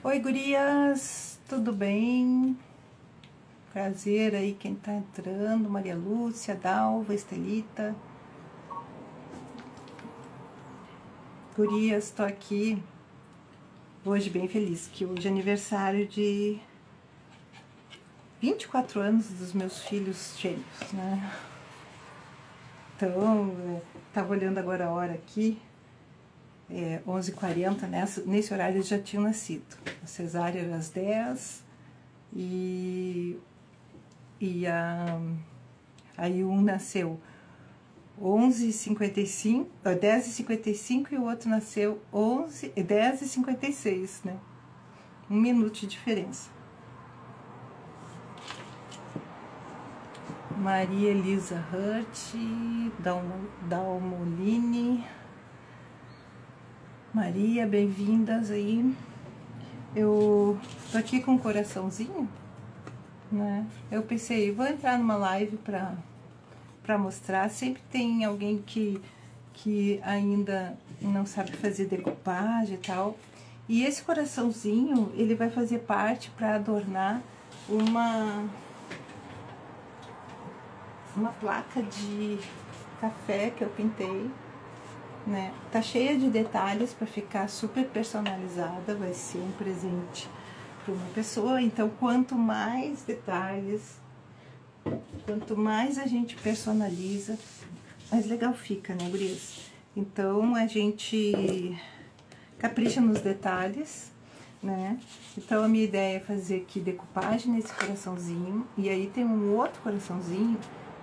Oi, gurias, tudo bem? Prazer aí quem tá entrando, Maria Lúcia, Dalva, Estelita. Gurias, tô aqui hoje bem feliz, que hoje é aniversário de 24 anos dos meus filhos gêmeos, né? Então, tava olhando agora a hora aqui, 11h40, nesse horário eles já tinham nascido. A cesárea era às 10 e aí um nasceu 11h55, 10h55 e o outro nasceu 10h56, né? 1 minuto de diferença. Maria Elisa Hurt, Dalmolini. Maria, bem-vindas aí. Eu tô aqui com um coraçãozinho, né? Eu pensei, vou entrar numa live pra mostrar. Sempre tem alguém que ainda não sabe fazer decupagem e tal. E esse coraçãozinho, ele vai fazer parte para adornar uma placa de café que eu pintei, né? Tá cheia de detalhes para ficar super personalizada, vai ser um presente para uma pessoa. Então, quanto mais detalhes, quanto mais a gente personaliza, mais legal fica, né, gurias? Então, a gente capricha nos detalhes, né? Então, a minha ideia é fazer aqui decupagem nesse coraçãozinho. E aí tem um outro coraçãozinho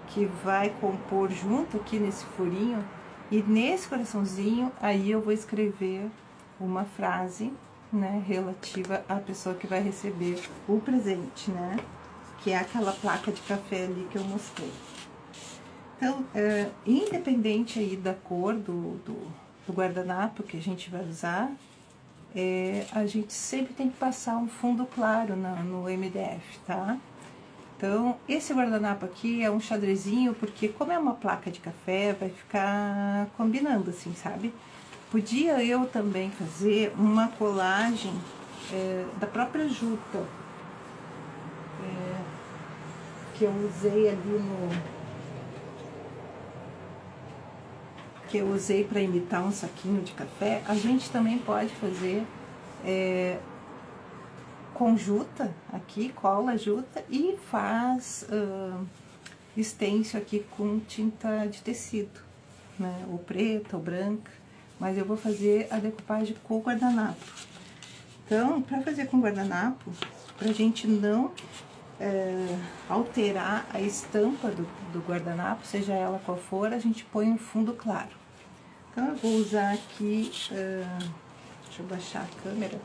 que vai compor junto aqui nesse furinho. E nesse coraçãozinho, aí eu vou escrever uma frase, né, relativa à pessoa que vai receber o presente, né? Que é aquela placa de café ali que eu mostrei. Então, independente aí da cor do guardanapo que a gente vai usar, a gente sempre tem que passar um fundo claro no MDF, tá? Então, esse guardanapo aqui é um xadrezinho, porque como é uma placa de café, vai ficar combinando assim, sabe? Podia eu também fazer uma colagem da própria juta, que eu usei ali que eu usei para imitar um saquinho de café. A gente também pode fazer com juta aqui, cola juta e faz stencil aqui com tinta de tecido, né? Ou preta ou branca, mas eu vou fazer a decupagem com guardanapo. Então, para fazer com guardanapo, pra gente não alterar a estampa do guardanapo, seja ela qual for, a gente põe um fundo claro. Então eu vou usar aqui, deixa eu baixar a câmera.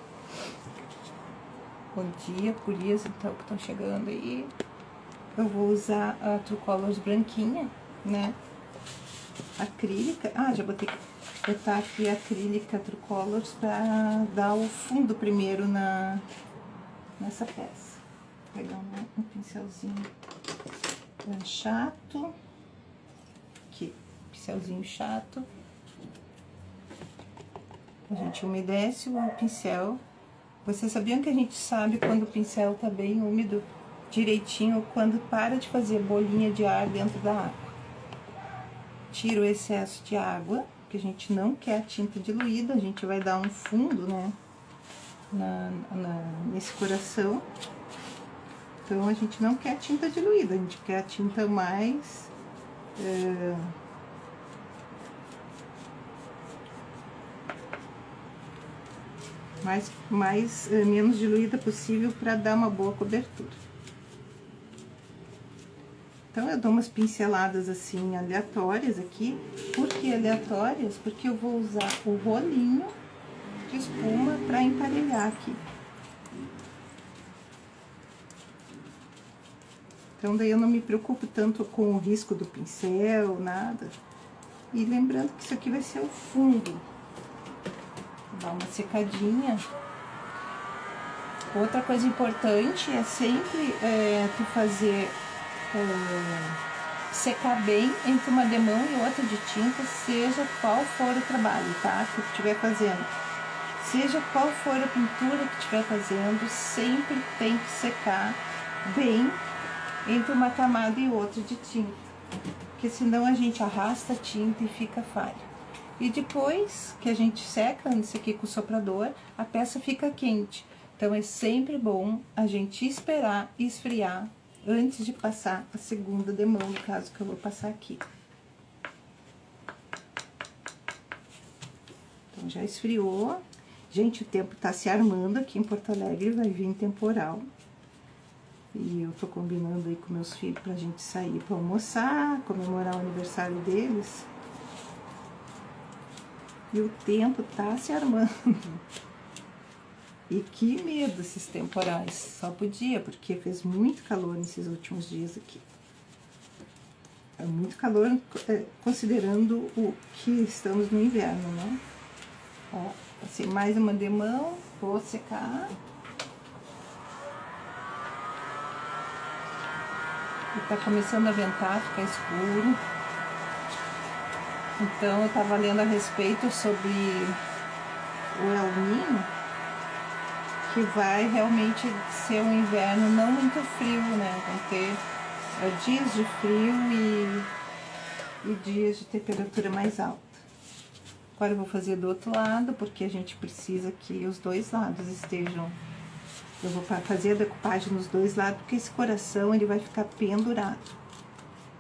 Bom dia, gurias, então, que estão chegando aí. Eu vou usar a True Colors branquinha, né? Acrílica. Ah, já botei botar aqui a acrílica True Colors pra dar o fundo primeiro nessa peça. Vou pegar um pincelzinho chato. Aqui, pincelzinho chato. A gente umedece o pincel. Vocês sabiam que a gente sabe quando o pincel tá bem úmido direitinho, quando para de fazer bolinha de ar dentro da água? Tira o excesso de água, porque a gente não quer a tinta diluída, a gente vai dar um fundo, né, nesse coração. Então, a gente não quer a tinta diluída, a gente quer a tinta mais... menos diluída possível para dar uma boa cobertura. Então, eu dou umas pinceladas assim aleatórias aqui. Por que aleatórias? Porque eu vou usar o rolinho de espuma para emparelhar aqui. Então, daí eu não me preocupo tanto com o risco do pincel, nada. E lembrando que isso aqui vai ser o fundo. Dá uma secadinha. Outra coisa importante é sempre tu fazer secar bem entre uma demão e outra de tinta, seja qual for o trabalho, tá? Que tu estiver fazendo. Seja qual for a pintura que estiver fazendo, sempre tem que secar bem entre uma camada e outra de tinta, porque senão a gente arrasta a tinta e fica falha. E depois que a gente seca isso aqui com o soprador, a peça fica quente. Então é sempre bom a gente esperar esfriar antes de passar a segunda demão, no caso que eu vou passar aqui. Então já esfriou. Gente, o tempo tá se armando aqui em Porto Alegre, vai vir temporal. E eu tô combinando aí com meus filhos pra gente sair pra almoçar, comemorar o aniversário deles. E o tempo tá se armando. E que medo esses temporais. Só podia, porque fez muito calor nesses últimos dias aqui. É muito calor, considerando o que estamos no inverno, né? Ó, assim, mais uma demão, vou secar. E tá começando a ventar, ficar escuro. Então eu tava lendo a respeito sobre o El Niño, que vai realmente ser um inverno não muito frio, né? Vão ter dias de frio e dias de temperatura mais alta. Agora eu vou fazer do outro lado, porque a gente precisa que os dois lados estejam... Eu vou fazer a decupagem nos dois lados, porque esse coração ele vai ficar pendurado.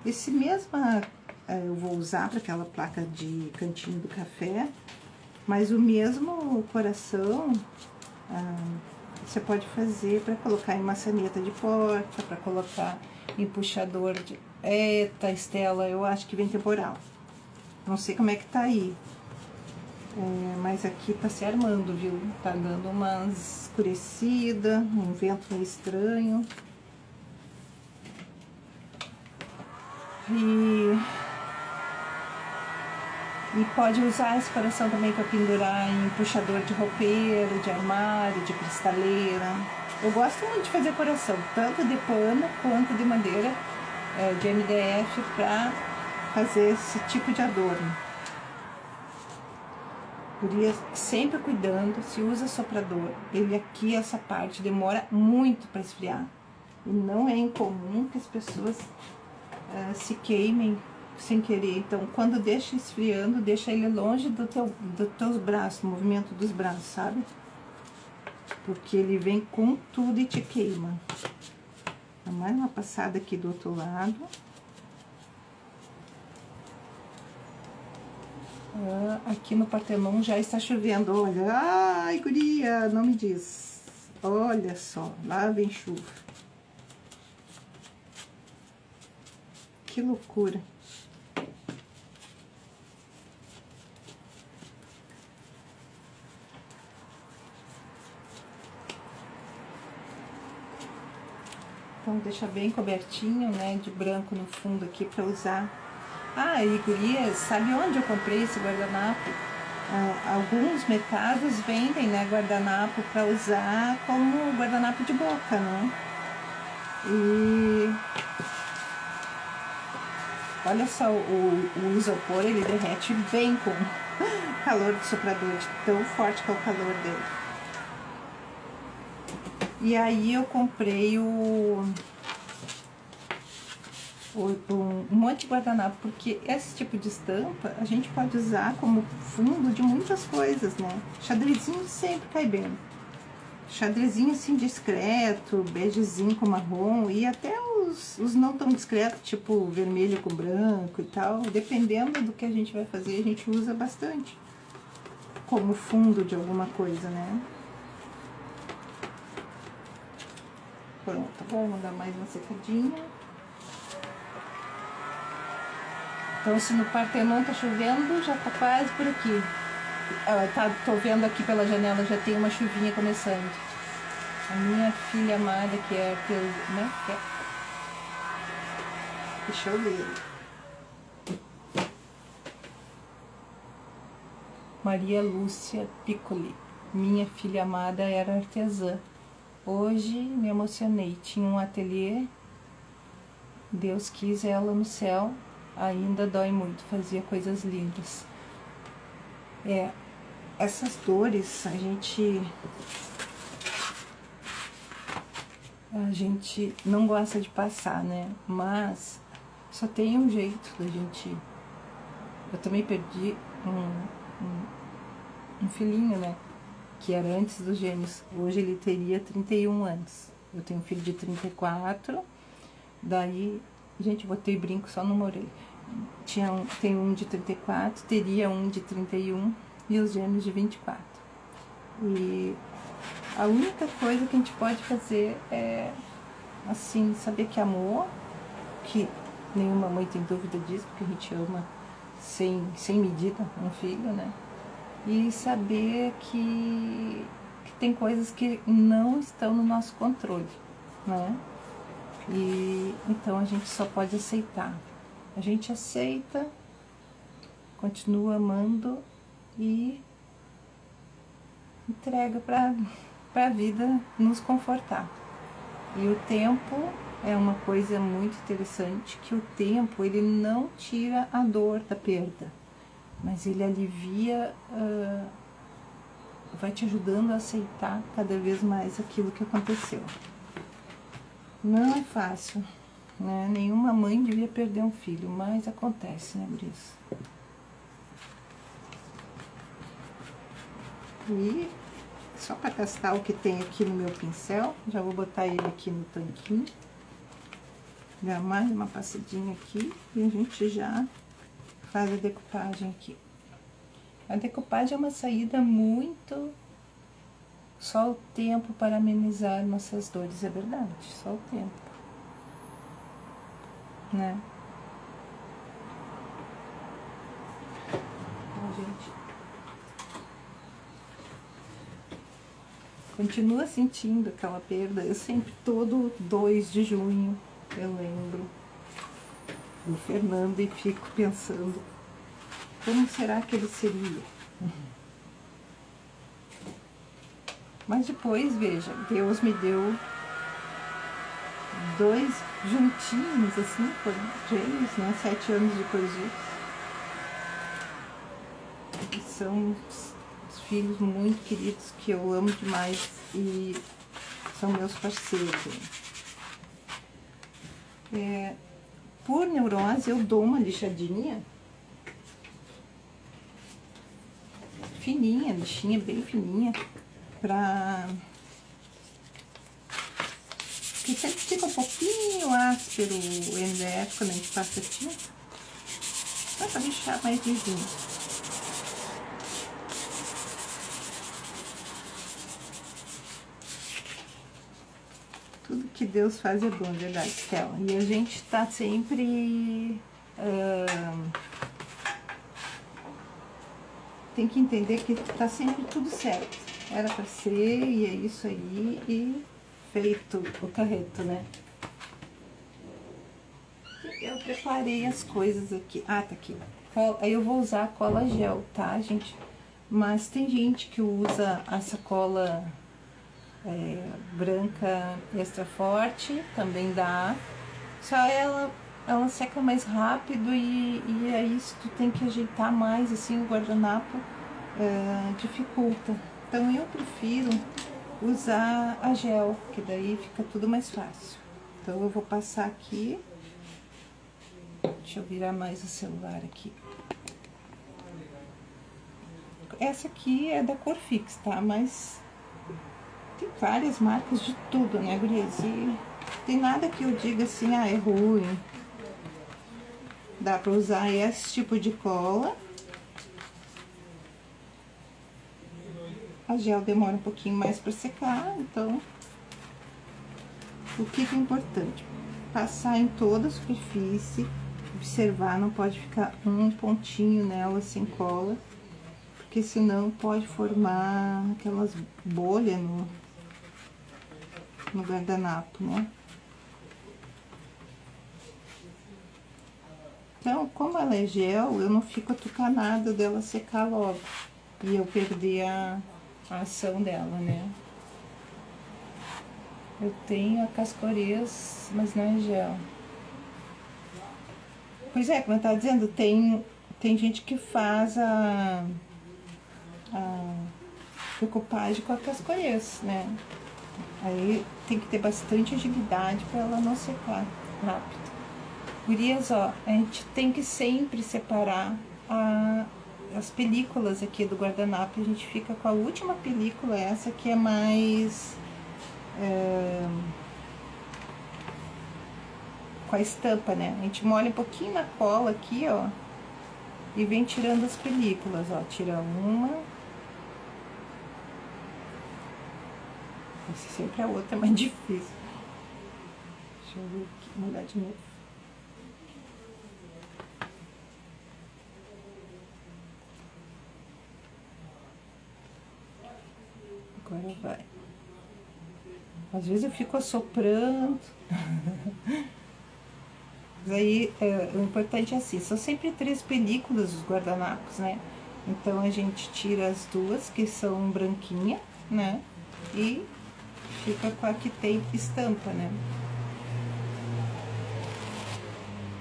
Esse mesmo eu vou usar para aquela placa de cantinho do café, mas o mesmo coração você pode fazer para colocar em maçaneta de porta, para colocar em puxador de... Eita, Estela, eu acho que vem temporal. Não sei como é que tá aí. Mas aqui tá se armando, viu? Tá dando uma escurecida, um vento meio estranho. E pode usar esse coração também para pendurar em puxador de roupeiro, de armário, de cristaleira. Eu gosto muito de fazer coração, tanto de pano quanto de madeira, de MDF, para fazer esse tipo de adorno. Guria, sempre cuidando, se usa soprador, ele aqui, essa parte, demora muito para esfriar. E não é incomum que as pessoas se queimem sem querer. Então, quando deixa esfriando, deixa ele longe dos teus braços, movimento dos braços, sabe? Porque ele vem com tudo e te queima. Dá mais uma passada aqui do outro lado. Aqui no Partenon já está chovendo, olha. Ai, guria, não me diz. Olha só, lá vem chuva. Que loucura. Então deixa bem cobertinho, né, de branco no fundo aqui para usar. E gurias, sabe onde eu comprei esse guardanapo? Alguns mercados vendem, né, guardanapo para usar como guardanapo de boca, né? E olha só, o isopor, ele derrete bem com o calor do soprador, de tão forte que é o calor dele. E aí eu comprei um monte de guardanapo, porque esse tipo de estampa a gente pode usar como fundo de muitas coisas, né? Xadrezinho sempre cai bem. Xadrezinho assim discreto, begezinho com marrom e até os não tão discretos, tipo vermelho com branco e tal. Dependendo do que a gente vai fazer, a gente usa bastante como fundo de alguma coisa, né? Pronto, agora vamos dar mais uma secadinha. Então, se no Partenon tá chovendo, já tá quase por aqui. Tô vendo aqui pela janela, já tem uma chuvinha começando. A minha filha amada, que é né? Deixa eu ver. Maria Lúcia Piccoli. Minha filha amada era artesã. Hoje me emocionei. Tinha um ateliê. Deus quis ela no céu. Ainda dói muito, fazia coisas lindas. essas dores a gente não gosta de passar, né? Mas só tem um jeito da gente... Eu também perdi um filhinho, né? Que era antes dos gêmeos. Hoje ele teria 31 anos. Eu tenho um filho de 34. Daí, gente, botei brinco só numa orelha. Tem um de 34, teria um de 31 e os gêmeos de 24. E a única coisa que a gente pode fazer é, assim, saber que amor, que nenhuma mãe tem dúvida disso, porque a gente ama sem medida um filho, né? E saber que tem coisas que não estão no nosso controle, né? E então a gente só pode aceitar. A gente aceita, continua amando e entrega para a vida nos confortar. E o tempo é uma coisa muito interessante, que o tempo ele não tira a dor da perda, mas ele alivia, vai te ajudando a aceitar cada vez mais aquilo que aconteceu. Não é fácil, né? Nenhuma mãe devia perder um filho, mas acontece, né, Brice? E só para testar o que tem aqui no meu pincel, já vou botar ele aqui no tanquinho. Dar mais uma passadinha aqui e a gente já faz a decupagem aqui. A decupagem é uma saída muito... Só o tempo para amenizar nossas dores, é verdade, só o tempo, né? A gente continua sentindo aquela perda. Eu sempre, todo 2 de junho, eu lembro do Fernando e fico pensando, como será que ele seria? Mas depois, veja, Deus me deu 2 juntinhos, assim, foram gêmeos, né? 7 anos depois disso. E são os filhos muito queridos que eu amo demais e são meus parceiros. Por neurose, eu dou uma lixadinha fininha, lixinha bem fininha, porque sempre fica um pouquinho áspero o MDF quando a gente passa a tinta, só para deixar mais lisinho. Tudo que Deus faz é bom, verdade, Stella? E a gente tá sempre... tem que entender que tá sempre tudo certo. Era pra ser, e é isso aí, e feito o carreto, né? Eu preparei as coisas aqui. Ah, tá aqui. Aí eu vou usar a cola gel, tá, gente? Mas tem gente que usa essa cola branca extra forte, também dá. Só ela seca mais rápido e aí se tu tem que ajeitar mais, assim, o guardanapo dificulta. Então eu prefiro usar a gel, que daí fica tudo mais fácil. Então eu vou passar aqui. Deixa eu virar mais o celular aqui. Essa aqui é da Corfix, tá? Mas tem várias marcas de tudo, né, gurias? E tem nada que eu diga assim, ah, é ruim. Dá pra usar esse tipo de cola. A gel demora um pouquinho mais pra secar, então... O que é importante? Passar em toda a superfície, observar, não pode ficar um pontinho nela sem cola, porque senão pode formar aquelas bolhas no guardanapo, né? Então, como ela é gel, eu não fico atucanada dela secar logo e eu perder a ação dela, né? Eu tenho a Cascorês, mas não é gel. Pois é, como eu tava dizendo, tem gente que faz a decupagem com as cores, né? Aí tem que ter bastante agilidade para ela não secar rápido. Gurias, ó, a gente tem que sempre separar as películas aqui do guardanapo. A gente fica com a última película, essa que é mais... com a estampa, né? A gente molha um pouquinho na cola aqui, ó, e vem tirando as películas, ó. Tira uma. Essa sempre a outra é mais difícil. Deixa eu ver aqui, molhar de novo. Agora vai. Às vezes eu fico assoprando. Mas aí, o importante é assim, são sempre 3 películas os guardanapos, né? Então a gente tira as 2 que são branquinha, né? E fica com a que tem estampa, né?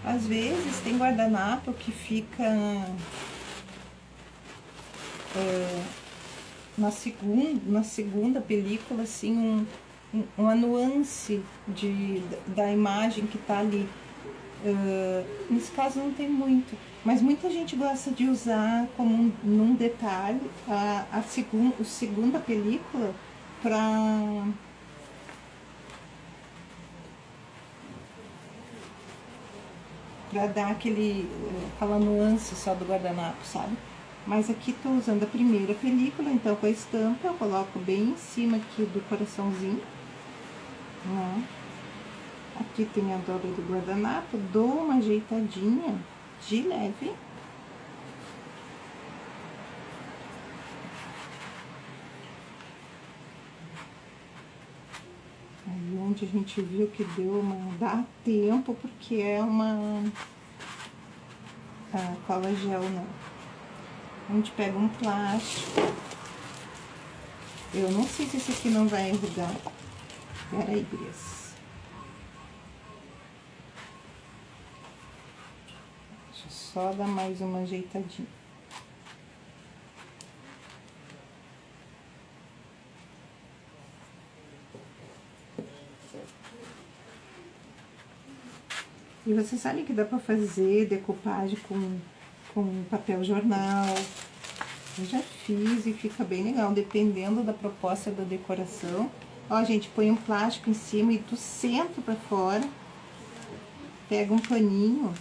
Às vezes tem guardanapo que fica na segunda película, assim, uma nuance da imagem que tá ali. Nesse caso não tem muito, mas muita gente gosta de usar como num detalhe a segunda película para dar aquela nuance só do guardanapo, sabe? Mas aqui tô usando a primeira película, então com a estampa eu coloco bem em cima aqui do coraçãozinho, né? Aqui tem a dobra do guardanapo, dou uma ajeitadinha de leve. Aí onde a gente viu que dá tempo, porque é uma cola gel, né? A gente pega um plástico. Eu não sei se esse aqui não vai enrugar. Pera aí, Gurias. Deixa eu só dar mais uma ajeitadinha. E você sabe que dá pra fazer decupagem com papel jornal. Eu já fiz e fica bem legal, dependendo da proposta da decoração. Ó, gente, põe um plástico em cima e do centro pra fora. Pega um paninho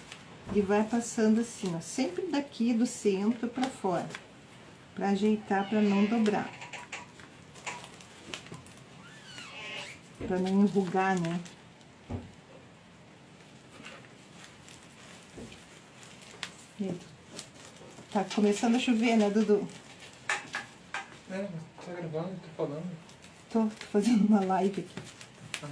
e vai passando assim, ó, sempre daqui do centro pra fora. Pra ajeitar, pra não dobrar. Pra não enrugar, né? Tá começando a chover, né, Dudu? Mas tá gravando, tô falando. Tô fazendo uma live aqui. Ah,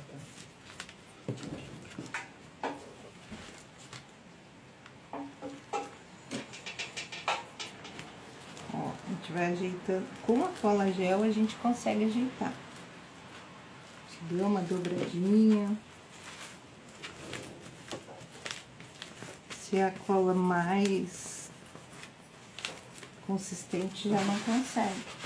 Ó, a gente vai ajeitando. Com a cola gel a gente consegue ajeitar. Se deu uma dobradinha. Se é a cola mais consistente, já não consegue.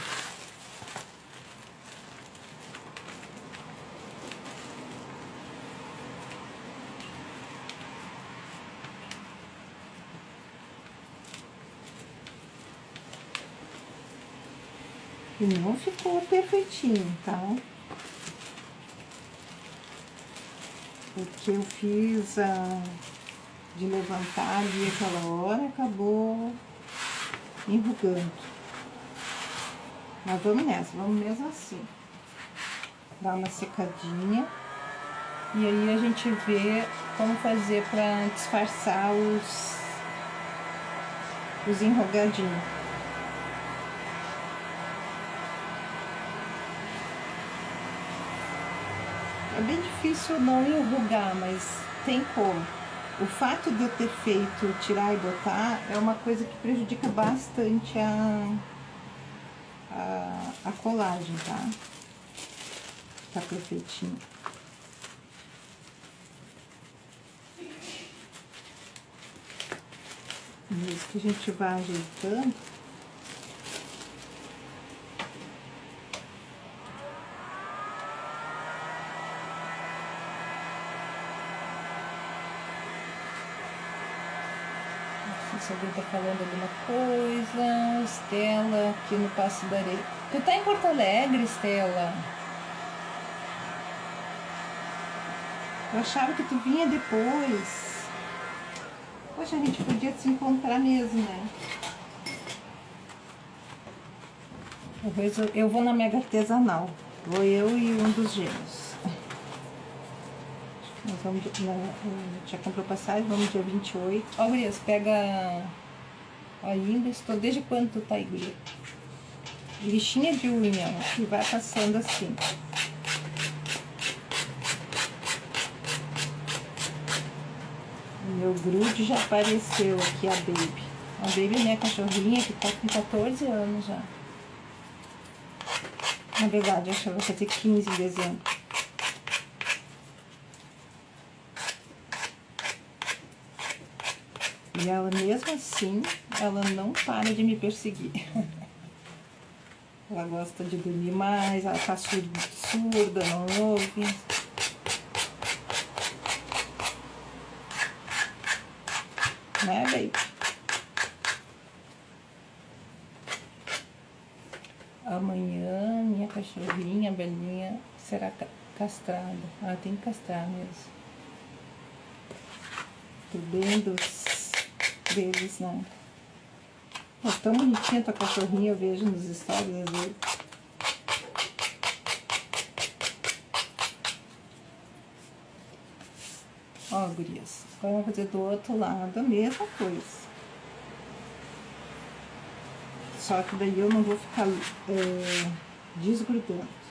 E não ficou perfeitinho, tá? Porque eu fiz de levantar ali aquela hora, acabou enrugando. Mas vamos nessa, vamos mesmo assim. Dar uma secadinha. E aí a gente vê como fazer pra disfarçar os enrugadinhos. É bem difícil não enrugar, mas tem como. O fato de eu ter feito tirar e botar é uma coisa que prejudica bastante a colagem, tá? Tá perfeitinho. Isso que a gente vai ajeitando. alguém tá falando alguma coisa. Estela, aqui no Passo da Areia. Tu tá em Porto Alegre, Estela? Eu achava que tu vinha depois. Poxa, a gente podia se encontrar mesmo, né? Eu vou na Mega Artesanal. Vou eu e um dos gêmeos. Nós vamos, já comprou passagem, vamos dia 28. Ó, Gurias, pega ainda. Estou desde quando tu tá aí, Guria? Lixinha de unha, e vai passando assim. Meu grude já apareceu aqui, a Baby. A Baby é minha cachorrinha que tá com 14 anos já. Na verdade, acho que ela vai fazer 15 em dezembro. E ela, mesmo assim, ela não para de me perseguir. Ela gosta de dormir mais, ela tá surda, não ouve. Né, baby? Amanhã, minha cachorrinha, a Belinha, será castrada. Ela tem que castrar mesmo. Tô bem deles, né? Ó, tão bonitinha tua cachorrinha, eu vejo nos stories às vezes. Ó, gurias, agora vamos fazer do outro lado a mesma coisa. Só que daí eu não vou ficar desgrudando.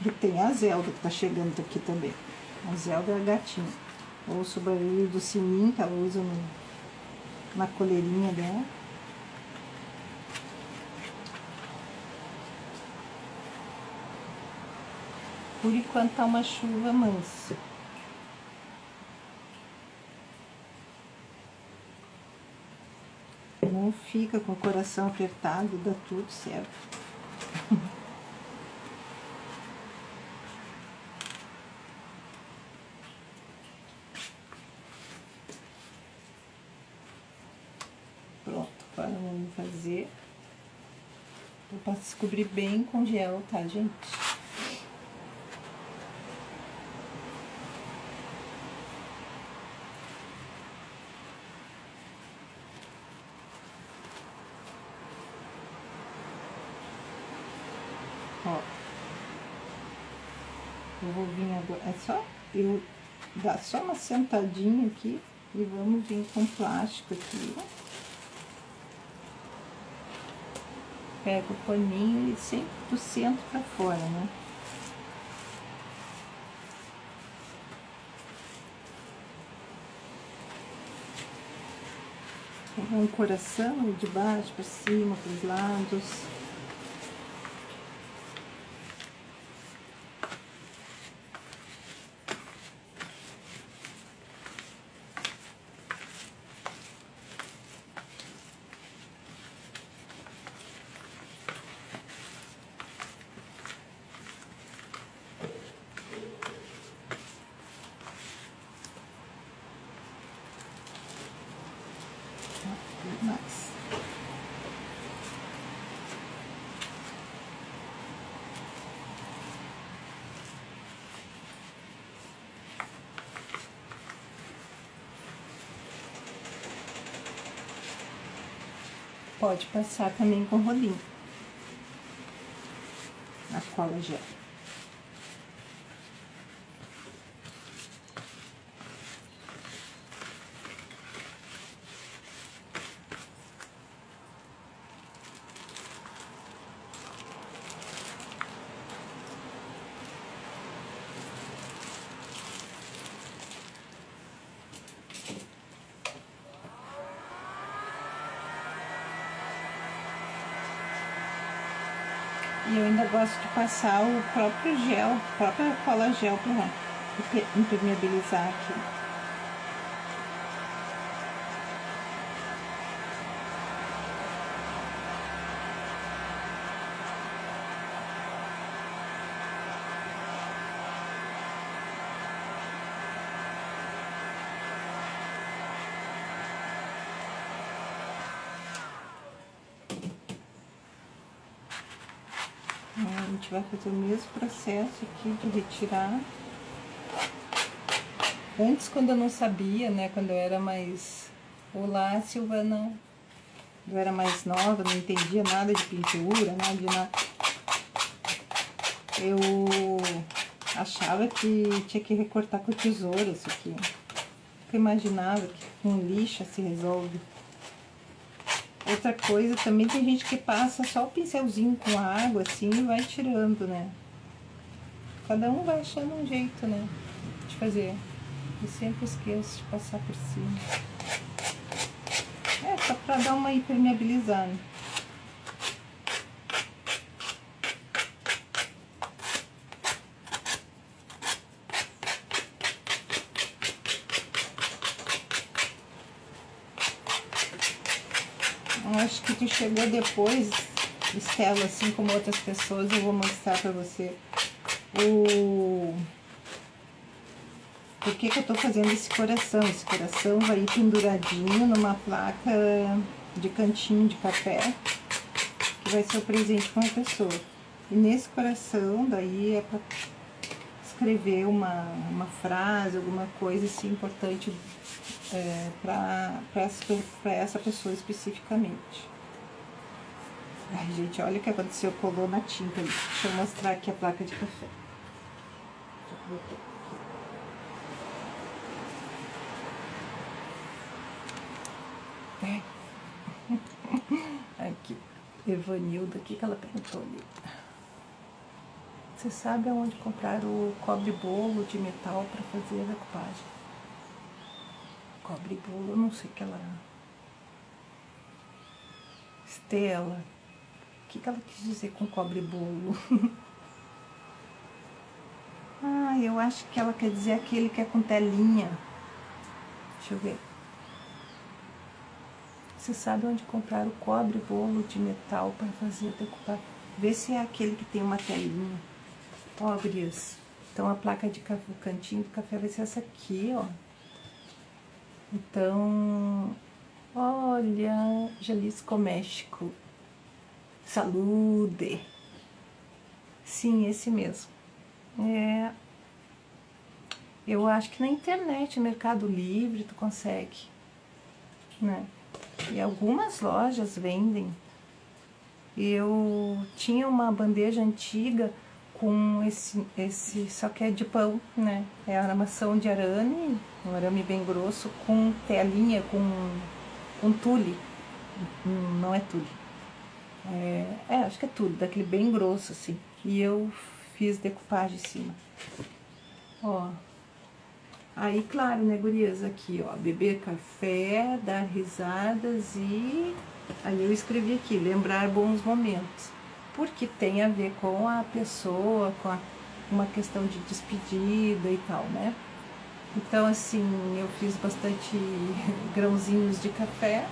E tem a Zelda que tá chegando aqui também. A Zelda é a gatinha. Ouço o barulho do sininho que ela usa na coleirinha dela. Por enquanto tá uma chuva mansa. Não fica com o coração apertado, dá tudo certo. Pronto, agora vamos fazer. Para se cobrir bem com gel, tá, gente? Ó, eu vou vir agora, é só eu dar só uma sentadinha aqui e vamos vir com plástico aqui. Pega o paninho e sempre do centro pra fora, né? Um coração de baixo para cima, para os lados. Mais. Pode passar também com rolinho. A cola gel. E eu ainda gosto de passar o próprio gel, a própria cola gel para impermeabilizar aqui. gente vai fazer o mesmo processo aqui de retirar. Antes, quando eu não sabia, né, quando eu era mais... Olá, Silvana. Eu era mais nova, não entendia nada de pintura, nada de nada. Eu achava que tinha que recortar com tesoura isso aqui. Eu imaginava que com lixa se resolve. Outra coisa, também tem gente que passa só o pincelzinho com água assim e vai tirando, né? Cada um vai achando um jeito, né, de fazer. Eu sempre esqueço de passar por cima. É, só pra dar uma impermeabilizada. Eu acho que tu chegou depois, Estela, assim como outras pessoas, eu vou mostrar pra você por que eu tô fazendo esse coração. Esse coração vai ir penduradinho numa placa de cantinho de café, que vai ser o presente para uma pessoa. E nesse coração, daí é pra escrever uma frase, alguma coisa assim importante para essa pessoa especificamente. Ai, gente, olha o que aconteceu, colou na tinta ali. Deixa eu mostrar aqui a placa de café. Aqui, Evanilda, o que ela perguntou ali? Você sabe aonde comprar o cobre-bolo de metal para fazer a decupagem? Cobre-bolo, eu não sei o que ela... Estela, o que ela quis dizer com cobre-bolo? Ah, eu acho que ela quer dizer aquele que é com telinha. Deixa eu ver. Você sabe onde comprar o cobre-bolo de metal para fazer a decupagem? Vê se é aquele que tem uma telinha. Ó, gurias. Então a placa de café, o cantinho do café vai ser essa aqui, ó. Então, olha, Jalisco, México. Salude. Sim, esse mesmo. Eu acho que na internet, Mercado Livre, tu consegue, né? E algumas lojas vendem. Eu tinha uma bandeja antiga com esse só que é de pão, né? É armação de arame, um arame bem grosso, com telinha, com tule. Não é tule. Acho que é tule, daquele bem grosso, assim. E eu fiz decupagem em cima. Ó. Aí, claro, né, gurias, aqui, ó, beber café, dar risadas e... Aí eu escrevi aqui, lembrar bons momentos. Porque tem a ver com a pessoa, com uma questão de despedida e tal, né? Então, assim, eu fiz bastante grãozinhos de café,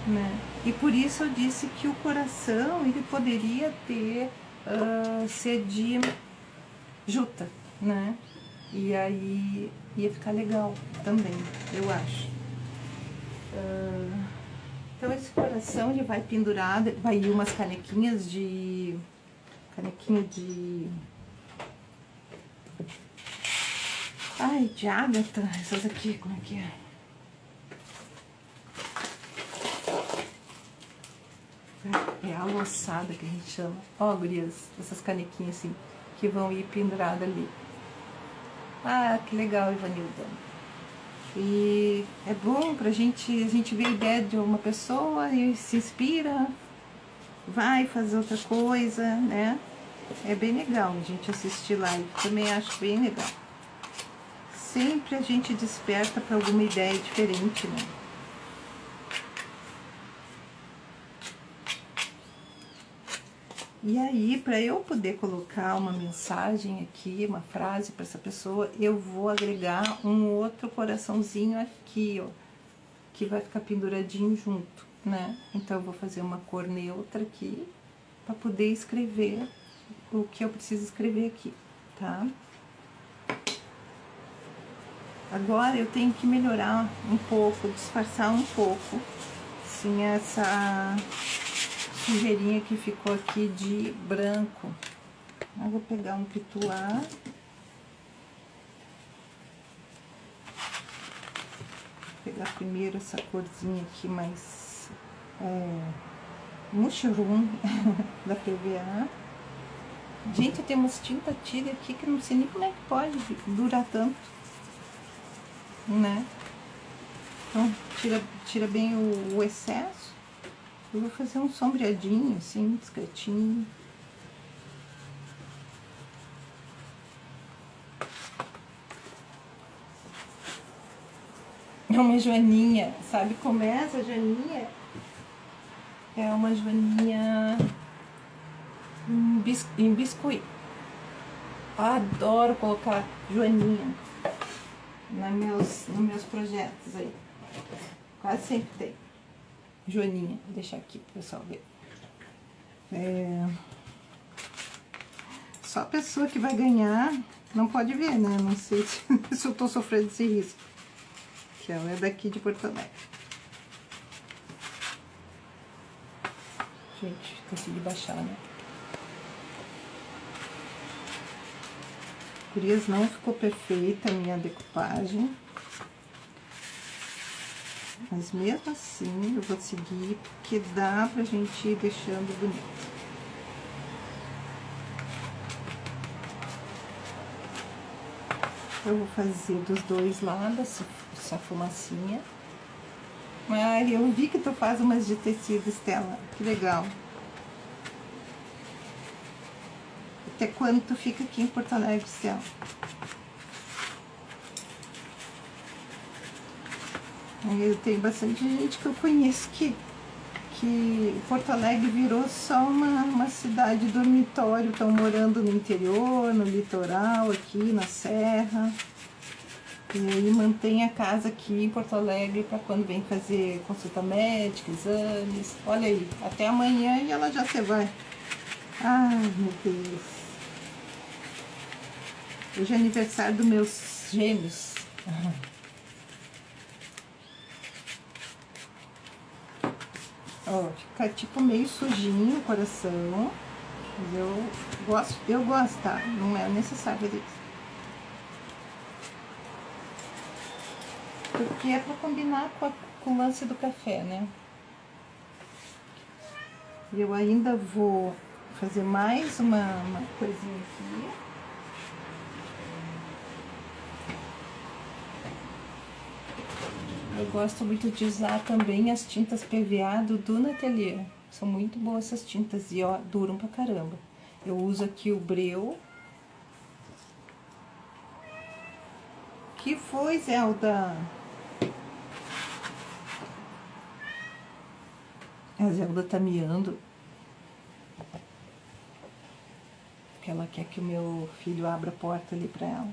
né? E por isso eu disse que o coração, ele poderia ser de juta, né? E aí ia ficar legal também, eu acho. Então esse coração ele vai pendurado, vai ir umas canequinha de ágata, essas aqui, como é que é? É a louçada que a gente chama. Ó, gurias, essas canequinhas assim, que vão ir penduradas ali. Ah, que legal, Ivanilda. E é bom pra a gente ver a ideia de uma pessoa e se inspira, vai fazer outra coisa, né? É bem legal a gente assistir live, também acho bem legal. Sempre a gente desperta para alguma ideia diferente, né? E aí, para eu poder colocar uma mensagem aqui, uma frase para essa pessoa, eu vou agregar um outro coraçãozinho aqui, ó, que vai ficar penduradinho junto, né? Então, eu vou fazer uma cor neutra aqui, para poder escrever o que eu preciso escrever aqui, tá? Agora, eu tenho que melhorar um pouco, disfarçar um pouco, assim, essa sujeirinha que ficou aqui de branco, Eu vou pegar um pituá. Vou pegar primeiro essa corzinha aqui mais mushroom da PVA. Gente, tem umas tintas tira aqui que eu não sei nem como é que pode durar tanto, né? Então, tira bem o excesso. Eu vou fazer um sombreadinho, assim, discretinho. É uma joaninha, sabe como é essa joaninha? É uma joaninha em biscuit. Adoro colocar joaninha nos meus projetos aí. Quase sempre tem joaninha. Vou deixar aqui pro pessoal ver. Só a pessoa que vai ganhar não pode ver, né? Não sei se eu tô sofrendo esse risco. Que ela é daqui de Porto Alegre. Gente, esqueci de baixar, né? Gurias, não ficou perfeita a minha decupagem. Mas mesmo assim, eu vou seguir, porque dá pra gente ir deixando bonito. Eu vou fazer dos dois lados essa fumacinha. Mas eu vi que tu faz umas de tecido, Estela. Que legal. Até quando tu fica aqui em Porto Alegre, Estela? Eu tenho bastante gente que eu conheço que Porto Alegre virou só uma cidade dormitório. Estão morando no interior, no litoral, aqui na serra. E aí mantém a casa aqui em Porto Alegre para quando vem fazer consulta médica, exames. Olha aí, até amanhã e ela já se vai. Ai, meu Deus. Hoje é aniversário dos meus gêmeos. Ó, fica tipo meio sujinho o coração. Mas eu gosto, tá? Não é necessário fazer isso. Porque é pra combinar com o lance do café, né? E eu ainda vou fazer mais uma coisinha aqui. Eu gosto muito de usar também as tintas PVA do Duna Atelier. São muito boas essas tintas e ó, duram pra caramba. Eu uso aqui o Breu. Que foi, Zelda? A Zelda tá miando. Porque ela quer que o meu filho abra a porta ali pra ela.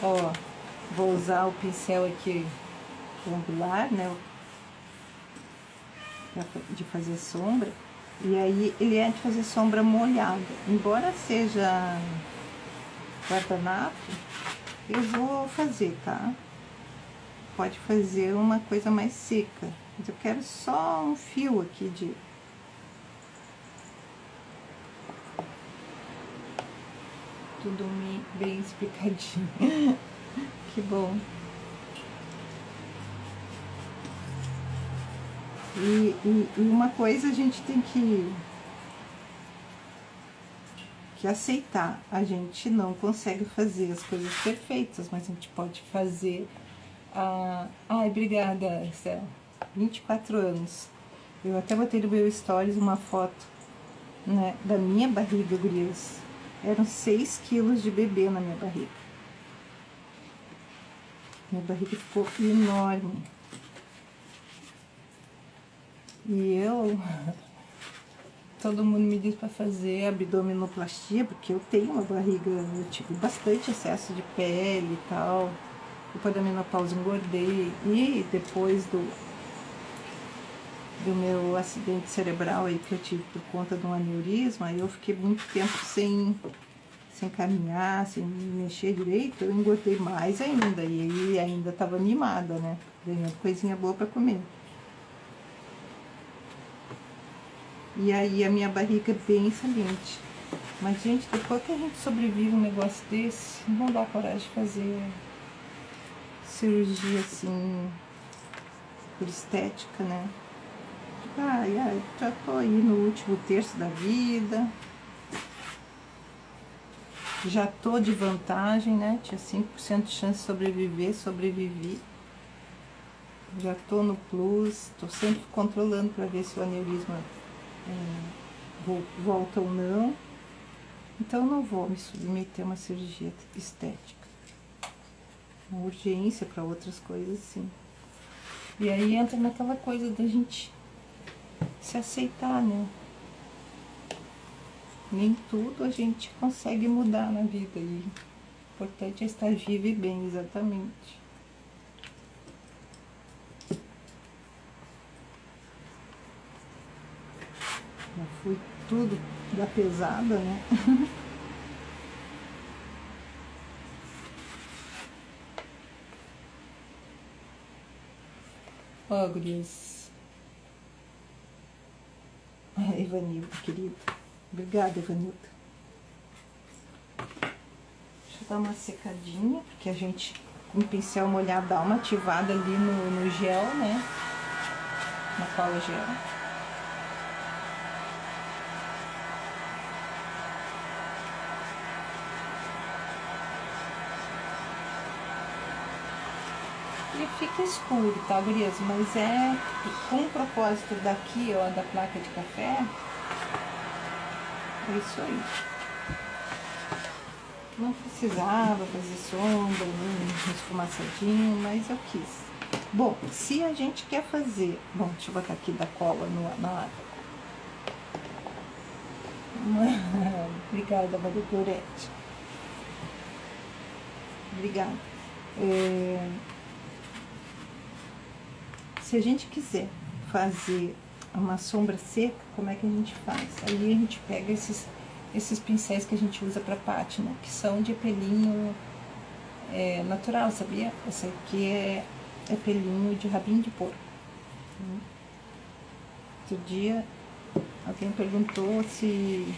Ó, vou usar o pincel aqui angular, né? De fazer sombra. E aí ele é de fazer sombra molhada. Embora seja guardanapo, eu vou fazer, tá? Pode fazer uma coisa mais seca. Mas eu quero só um fio aqui de... Tudo bem explicadinho. Que bom. E uma coisa a gente tem que aceitar. A gente não consegue fazer as coisas perfeitas, mas a gente pode fazer... Ai, obrigada, Estela. 24 anos. Eu até botei no meu stories uma foto, né, da minha barriga, gurias. Eram 6 quilos de bebê na minha barriga. Minha barriga ficou enorme. E todo mundo me diz para fazer abdominoplastia, porque eu tenho uma barriga, eu tive bastante excesso de pele e tal. Depois da menopausa engordei. E depois do meu acidente cerebral aí que eu tive por conta de um aneurisma, eu fiquei muito tempo sem caminhar, sem me mexer direito, eu engordei mais ainda. E aí ainda tava animada, né? Ganhando coisinha boa para comer. E aí a minha barriga é bem saliente. Mas, gente, depois que a gente sobrevive um negócio desse, não dá coragem de fazer cirurgia assim, por estética, né? Ai, já tô aí no último terço da vida. Já tô de vantagem, né? Tinha 5% de chance de sobreviver, sobrevivi. Já tô no plus, tô sempre controlando para ver se o aneurisma volta ou não. Então não vou me submeter a uma cirurgia estética. Uma urgência para outras coisas, sim. E aí entra naquela coisa da gente se aceitar, né? Nem tudo a gente consegue mudar na vida. E o importante é estar vivo e bem, exatamente. Já fui tudo da pesada, né? Ó, gurias. Ivanildo, querido. Obrigada, Ivanildo. Deixa eu dar uma secadinha, porque a gente, com o pincel molhado, dá uma ativada ali no gel, né? Na cola gel. E fica escuro, tá, gurias? Mas é com o propósito daqui, ó, da placa de café. É isso aí. Não precisava fazer sombra, nem esfumaçadinho, mas eu quis. Bom, se a gente quer fazer... Bom, deixa eu botar aqui da cola na água. Obrigada, Maria Gorete. Obrigada. Se a gente quiser fazer uma sombra seca, como é que a gente faz? Aí a gente pega esses pincéis que a gente usa para pátina, que são de pelinho natural, sabia? Esse aqui é pelinho de rabinho de porco. Outro dia alguém perguntou se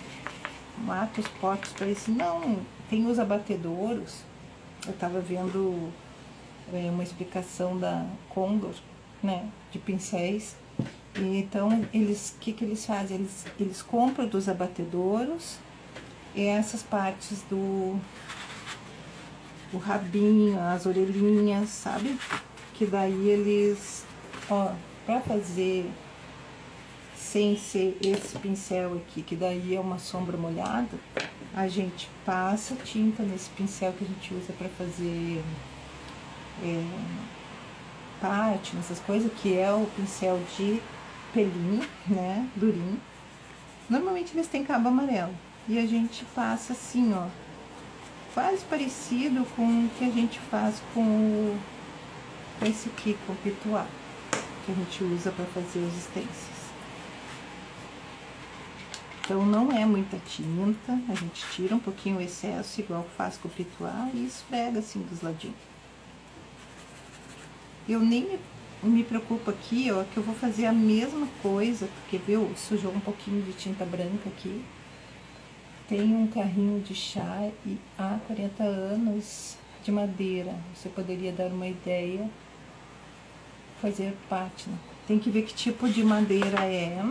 mata os porcos para isso. Não, tem os abatedouros. Eu estava vendo uma explicação da Condor, né, de pincéis. E então, o que eles fazem? Eles compram dos abatedouros essas partes do rabinho, as orelhinhas, sabe? Que daí eles, ó, pra fazer sem ser esse pincel aqui, que daí é uma sombra molhada, a gente passa tinta nesse pincel que a gente usa pra fazer pátina, essas coisas, que é o pincel de pelinho, né, durinho. Normalmente eles têm cabo amarelo. E a gente passa assim, ó, quase parecido com o que a gente faz com esse aqui, com o pituá, que a gente usa para fazer os stencils. Então não é muita tinta, a gente tira um pouquinho o excesso, igual faz com o pituá, e esfrega assim dos ladinhos. Eu nem me preocupo aqui, ó, que eu vou fazer a mesma coisa, porque, viu, sujou um pouquinho de tinta branca aqui. Tem um carrinho de chá e há 40 anos de madeira. Você poderia dar uma ideia, fazer pátina. Tem que ver que tipo de madeira é.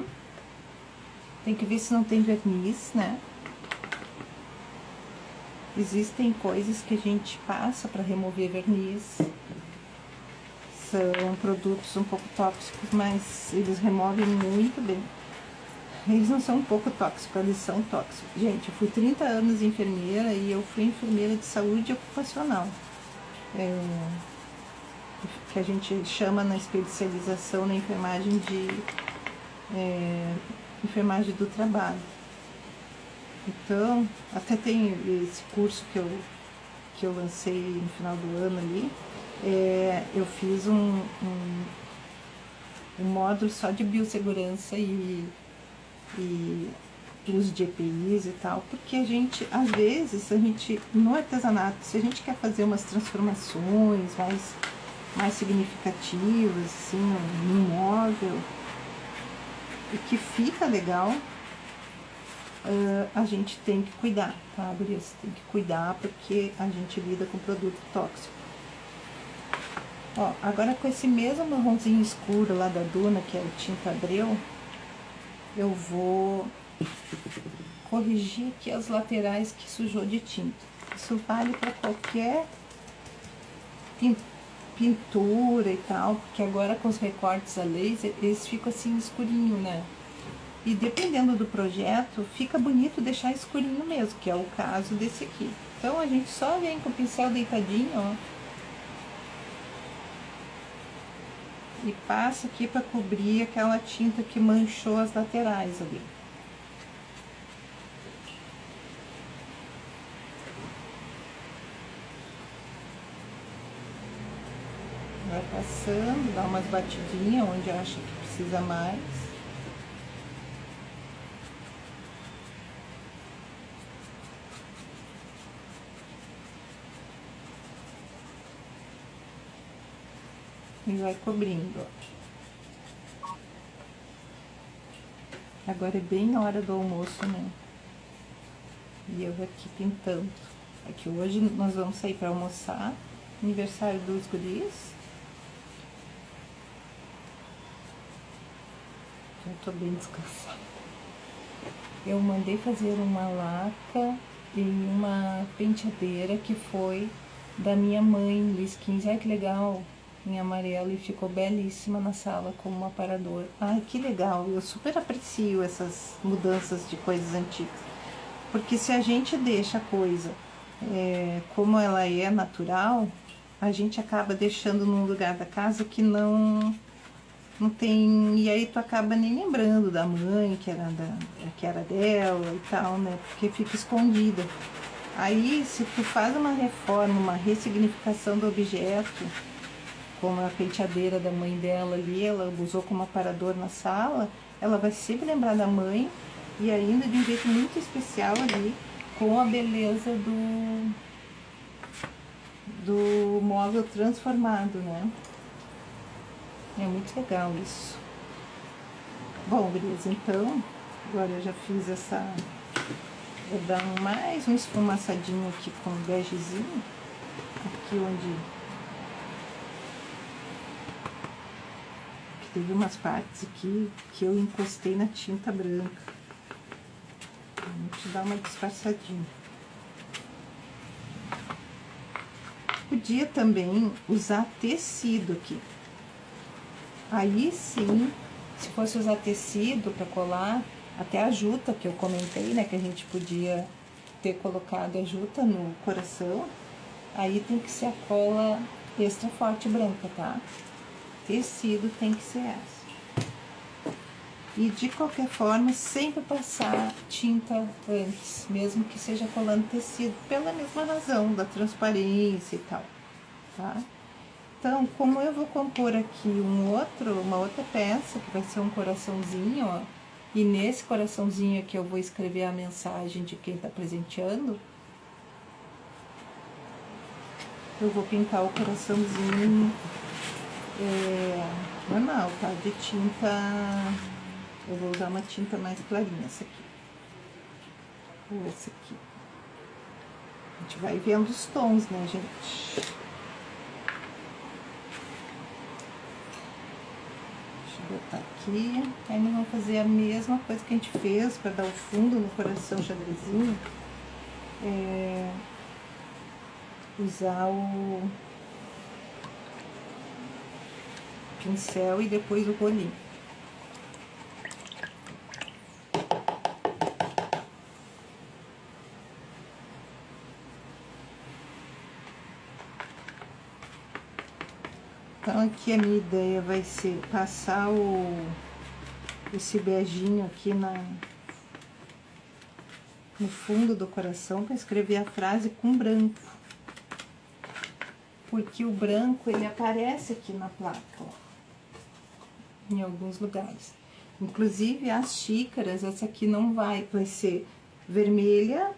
Tem que ver se não tem verniz, né? Existem coisas que a gente passa para remover verniz. São produtos um pouco tóxicos, mas eles removem muito bem. Eles não são um pouco tóxicos, eles são tóxicos. Gente, eu fui 30 anos enfermeira e eu fui enfermeira de saúde ocupacional. Que a gente chama na especialização na enfermagem de enfermagem do trabalho. Então, até tem esse curso que eu lancei no final do ano ali. Eu fiz um módulo só de biossegurança e uso de EPIs e tal, porque a gente, às vezes, no artesanato, se a gente quer fazer umas transformações mais significativas, assim, no móvel, e que fica legal, a gente tem que cuidar, tá, gurias? Tem que cuidar porque a gente lida com produto tóxico. Ó, agora com esse mesmo marronzinho escuro lá da Duna, que é o tinta Abreu, eu vou corrigir aqui as laterais que sujou de tinta. Isso vale para qualquer pintura e tal, porque agora com os recortes a laser, eles ficam assim escurinho, né? E dependendo do projeto, fica bonito deixar escurinho mesmo, que é o caso desse aqui. Então a gente só vem com o pincel deitadinho, ó, e passa aqui para cobrir aquela tinta que manchou as laterais ali. Vai passando, dá umas batidinhas onde acha que precisa mais. E vai cobrindo, ó. Agora é bem na hora do almoço, né? E eu aqui pintando. Aqui hoje nós vamos sair para almoçar, aniversário dos guris. Eu tô bem descansada. Eu mandei fazer uma laca e uma penteadeira que foi da minha mãe, Luiz XV. Ai, que legal! Em amarelo, e ficou belíssima na sala como um aparador. Ai, que legal! Eu super aprecio essas mudanças de coisas antigas. Porque se a gente deixa a coisa como ela é natural, a gente acaba deixando num lugar da casa que não tem, e aí tu acaba nem lembrando da mãe, que era dela e tal, né? Porque fica escondida. Aí, se tu faz uma reforma, uma ressignificação do objeto, como a penteadeira da mãe dela ali, ela usou como aparador na sala, ela vai sempre lembrar da mãe, e ainda de um jeito muito especial ali, com a beleza do móvel transformado, né? É muito legal isso. Bom, beleza, então, agora eu já fiz essa... Vou dar mais um esfumaçadinho aqui com o begezinho, aqui onde... Teve umas partes aqui que eu encostei na tinta branca. Vamos dar uma disfarçadinha. Podia também usar tecido aqui. Aí sim, se fosse usar tecido para colar, até a juta que eu comentei, né, que a gente podia ter colocado a juta no coração, aí tem que ser a cola extra forte branca, tá? Tecido tem que ser essa. E de qualquer forma, sempre passar tinta antes, mesmo que seja colando tecido, pela mesma razão da transparência e tal, tá? Então, como eu vou compor aqui uma outra peça, que vai ser um coraçãozinho, ó, e nesse coraçãozinho aqui eu vou escrever a mensagem de quem tá presenteando, eu vou pintar o coraçãozinho normal, tá? De tinta, eu vou usar uma tinta mais clarinha, essa aqui. Ou essa aqui. A gente vai vendo os tons, né, gente? Deixa eu botar aqui. Aí nós vamos fazer a mesma coisa que a gente fez para dar o fundo no coração xadrezinho. Usar o pincel e depois o rolinho. Então aqui a minha ideia vai ser passar esse beijinho aqui no fundo do coração para escrever a frase com branco. Porque o branco ele aparece aqui na placa, ó, em alguns lugares. Inclusive as xícaras, essa aqui não vai ser vermelha,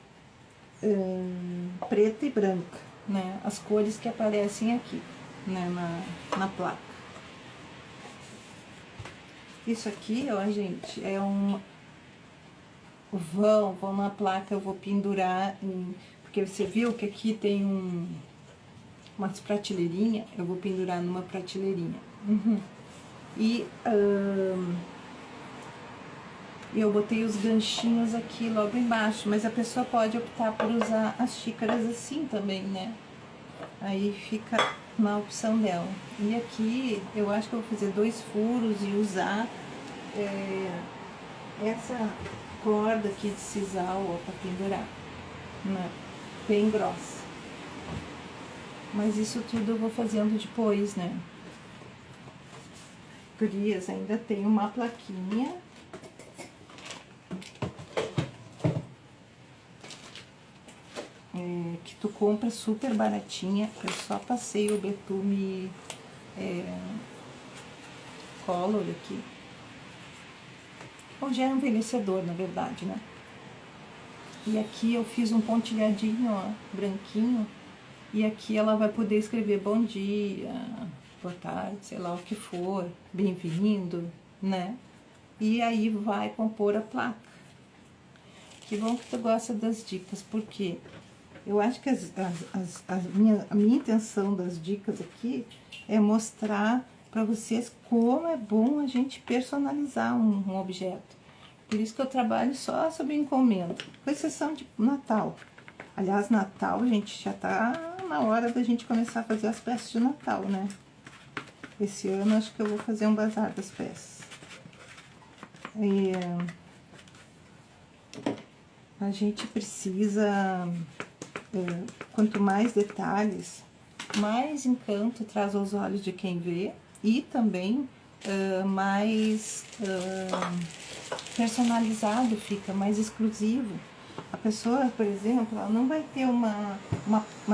preta e branca, né? As cores que aparecem aqui, né, na placa. Isso aqui, ó, gente, é um vão na placa, eu vou pendurar porque você viu que aqui tem umas prateleirinhas, eu vou pendurar numa prateleirinha. E eu botei os ganchinhos aqui logo embaixo, mas a pessoa pode optar por usar as xícaras assim também, né? Aí fica na opção dela. E aqui eu acho que eu vou fazer 2 furos e usar essa corda aqui de sisal, ó, pra pendurar, né? Bem grossa. Mas isso tudo eu vou fazendo depois, né? Gurias, ainda tem uma plaquinha. Que tu compra super baratinha. Eu só passei o betume color aqui. Ou já é envelhecedor, na verdade, né? E aqui eu fiz um pontilhadinho, ó, branquinho. E aqui ela vai poder escrever bom dia, boa tarde, sei lá o que for, bem-vindo, né? E aí vai compor a placa. Que bom que tu gosta das dicas, porque eu acho que a minha intenção das dicas aqui é mostrar para vocês como é bom a gente personalizar um objeto. Por isso que eu trabalho só sobre encomenda, com exceção de Natal. Aliás, Natal, gente, já tá na hora da gente começar a fazer as peças de Natal, né? Esse ano acho que eu vou fazer um bazar das peças. E a gente precisa, quanto mais detalhes, mais encanto traz aos olhos de quem vê e também mais personalizado fica, mais exclusivo. A pessoa, por exemplo, ela não vai ter uma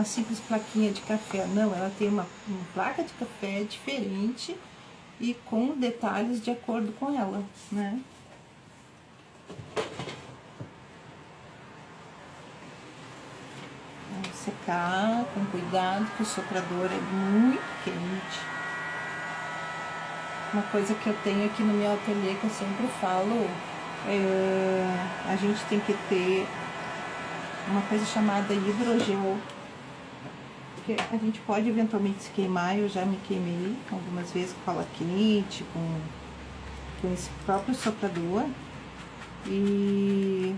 simples plaquinha de café, não, ela tem uma placa de café diferente e com detalhes de acordo com ela, né? Vamos secar com cuidado, que o soprador é muito quente. Uma coisa que eu tenho aqui no meu ateliê, que eu sempre falo, a gente tem que ter uma coisa chamada hidrogel, porque a gente pode eventualmente se queimar. Eu já me queimei algumas vezes com cola quente, com esse próprio soprador, e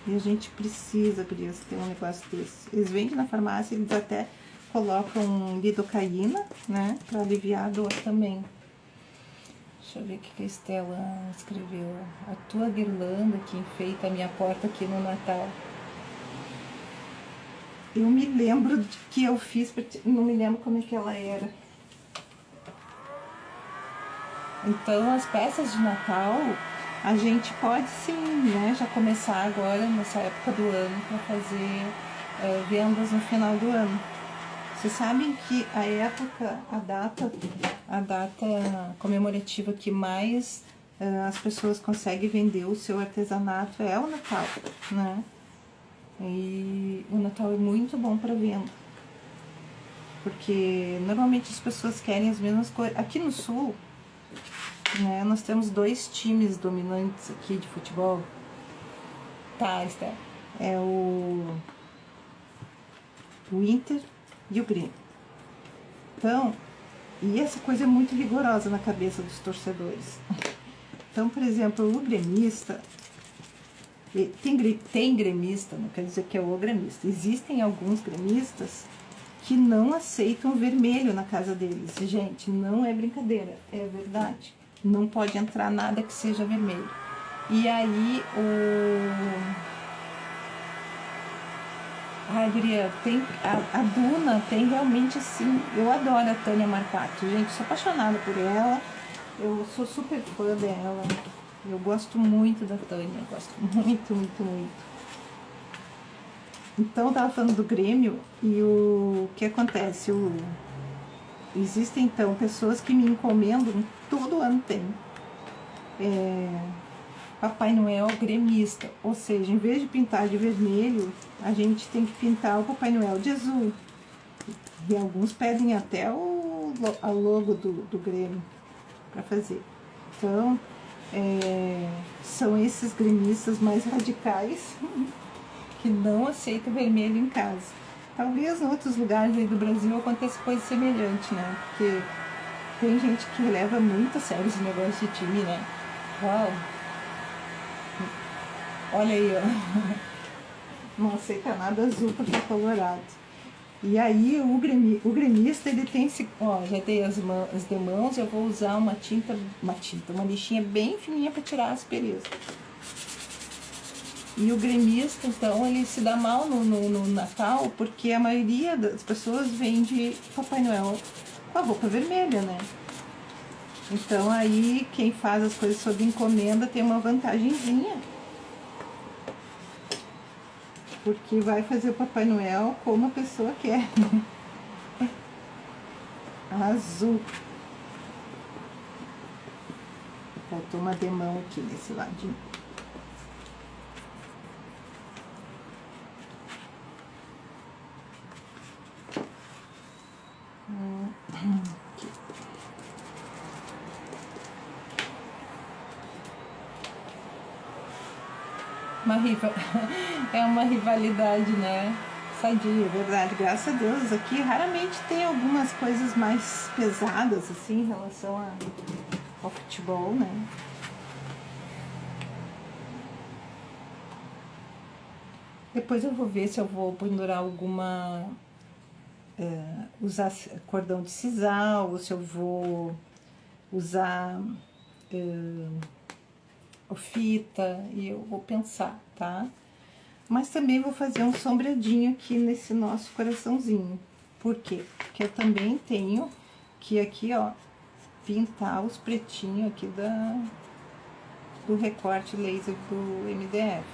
a gente precisa, gurias, ter um negócio desse. Eles vendem na farmácia, eles até colocam lidocaína, né, pra aliviar a dor também. Deixa eu ver o que a Estela escreveu. A tua guirlanda que enfeita a minha porta aqui no Natal. Eu me lembro de que eu fiz, não me lembro como é que ela era. Então, as peças de Natal, a gente pode sim, né, já começar agora, nessa época do ano, para fazer vendas no final do ano. Vocês sabem que a época, a data comemorativa que mais as pessoas conseguem vender o seu artesanato é o Natal, né? E o Natal é muito bom para venda, porque normalmente as pessoas querem as mesmas coisas. Aqui no Sul, né, nós temos 2 times dominantes aqui de futebol. Tá, Esther? É o Inter e o Grêmio. Então, e essa coisa é muito rigorosa na cabeça dos torcedores. Então, por exemplo, o gremista, tem gremista, não quer dizer que é o gremista. Existem alguns gremistas que não aceitam vermelho na casa deles. Gente, não é brincadeira, é verdade. Não pode entrar nada que seja vermelho. E aí, ai, guria, a Duna tem realmente, assim, eu adoro a Tânia Marcato, gente, sou apaixonada por ela, eu sou super fã dela, eu gosto muito da Tânia, gosto muito, muito, muito. Então, eu tava falando do Grêmio e o que acontece, existem, então, pessoas que me encomendam, todo ano tem, Papai Noel gremista, ou seja, em vez de pintar de vermelho, a gente tem que pintar o Papai Noel de azul. E alguns pedem até a logo do Grêmio para fazer. Então, são esses gremistas mais radicais que não aceitam vermelho em casa. Talvez em outros lugares aí do Brasil aconteça coisa semelhante, né? Porque tem gente que leva muito a sério esse negócio de time, né? Uau! Olha aí, ó. Não aceita nada azul porque é colorado. E aí o gremista, ele tem esse... Ó, já dei as demãos, eu vou usar uma lixinha bem fininha para tirar as aspereza. E o gremista, então, ele se dá mal no Natal, porque a maioria das pessoas vende Papai Noel com a roupa vermelha, né? Então, aí, quem faz as coisas sob encomenda tem uma vantagenzinha. Porque vai fazer o Papai Noel como a pessoa quer. Azul. Faltou uma demão aqui nesse ladinho. É uma rivalidade, né? Sadia, é verdade. Graças a Deus, aqui raramente tem algumas coisas mais pesadas, assim, em relação ao futebol, né? Depois eu vou ver se eu vou pendurar alguma... usar cordão de sisal, ou se eu vou usar fita, e eu vou pensar, tá? Mas também vou fazer um sombreadinho aqui nesse nosso coraçãozinho. Por quê? Porque eu também tenho que aqui, ó, pintar os pretinhos aqui do recorte laser do MDF.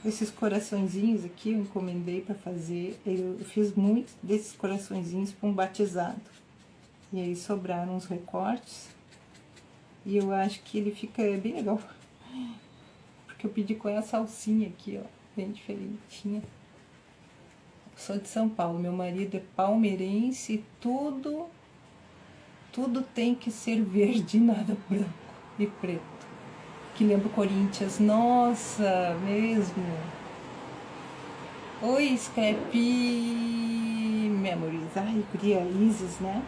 Esses coraçõezinhos aqui eu encomendei para fazer, eu fiz muitos desses coraçõezinhos para um batizado. E aí sobraram uns recortes, e eu acho que ele fica bem legal. Porque eu pedi com essa alcinha aqui, ó, bem diferentinha. Eu sou de São Paulo, meu marido é palmeirense, e tudo tem que ser verde, nada branco e preto. Que lembra o Corinthians, nossa, mesmo. Oi, Scrappy Memories, ai, guria, Isis, né?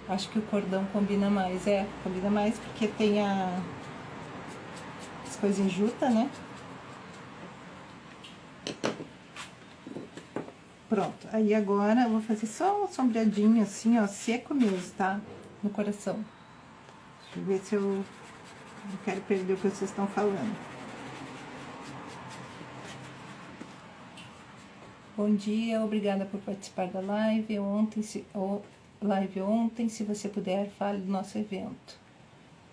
Acho que o cordão combina mais, combina mais porque tem as coisas enjutas, né? Pronto, aí agora eu vou fazer só um sombreadinho assim, ó, seco mesmo, tá? No coração. Deixa eu ver se eu não quero perder o que vocês estão falando. Bom dia, obrigada por participar da live ontem, se você puder, fale do nosso evento.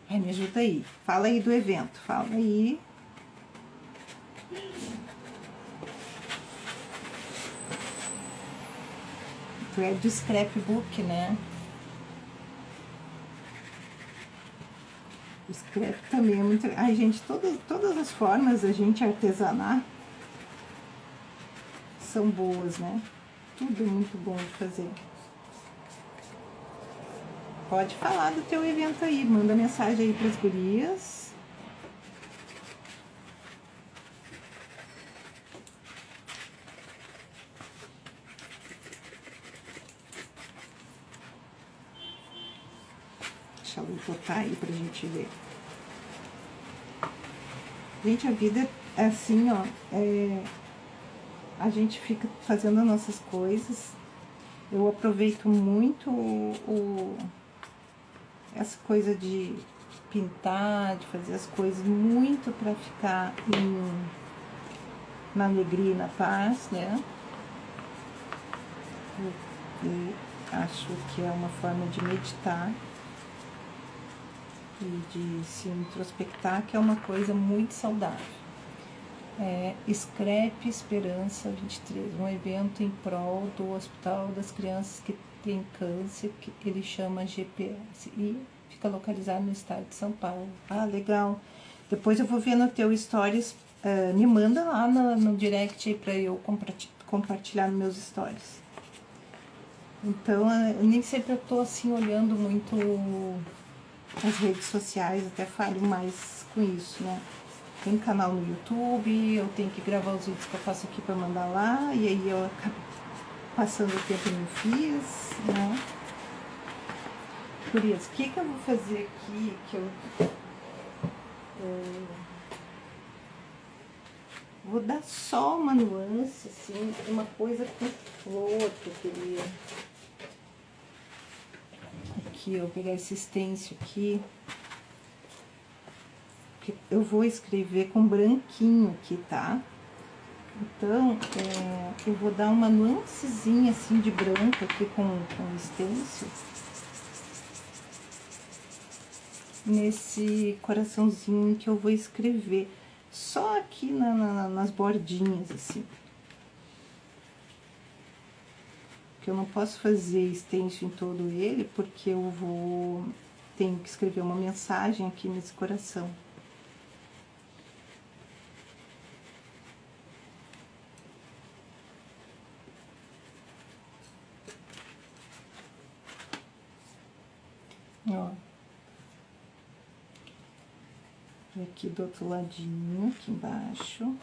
Ai, me ajuda aí, fala aí do evento, fala aí. Tu é de scrapbook, né? O scrap também é muito... Ai, gente, todas as formas da gente artesanar são boas, né? Tudo é muito bom de fazer. Pode falar do teu evento aí, manda mensagem aí pras gurias. Deixa eu botar aí pra gente ver. Gente, a vida é assim, ó, a gente fica fazendo as nossas coisas. Eu aproveito muito essa coisa de pintar, de fazer as coisas muito para ficar na alegria e na paz, né? Eu acho que é uma forma de meditar e de se introspectar, que é uma coisa muito saudável. Scrap Esperança 23, um evento em prol do Hospital das Crianças que tem câncer, que ele chama GPS, e fica localizado no estado de São Paulo. Ah, legal. Depois eu vou ver no teu stories, me manda lá no direct aí pra eu compartilhar nos meus stories. Então, nem sempre eu tô assim olhando muito as redes sociais, até falho mais com isso, né? Tem canal no YouTube, eu tenho que gravar os vídeos que eu faço aqui para mandar lá, e aí eu acabo passando o tempo no fiz, né? Por isso, o que eu vou fazer aqui, que eu vou dar só uma nuance, assim, uma coisa com flor que eu queria. Aqui, eu vou pegar esse stencil aqui. Eu vou escrever com branquinho aqui, tá? Então, eu vou dar uma nuancezinha assim de branco aqui com o stencil. Nesse coraçãozinho que eu vou escrever. Só aqui nas bordinhas, assim. Porque eu não posso fazer stencil em todo ele, porque tenho que escrever uma mensagem aqui nesse coração. Ó. E aqui do outro ladinho, aqui embaixo.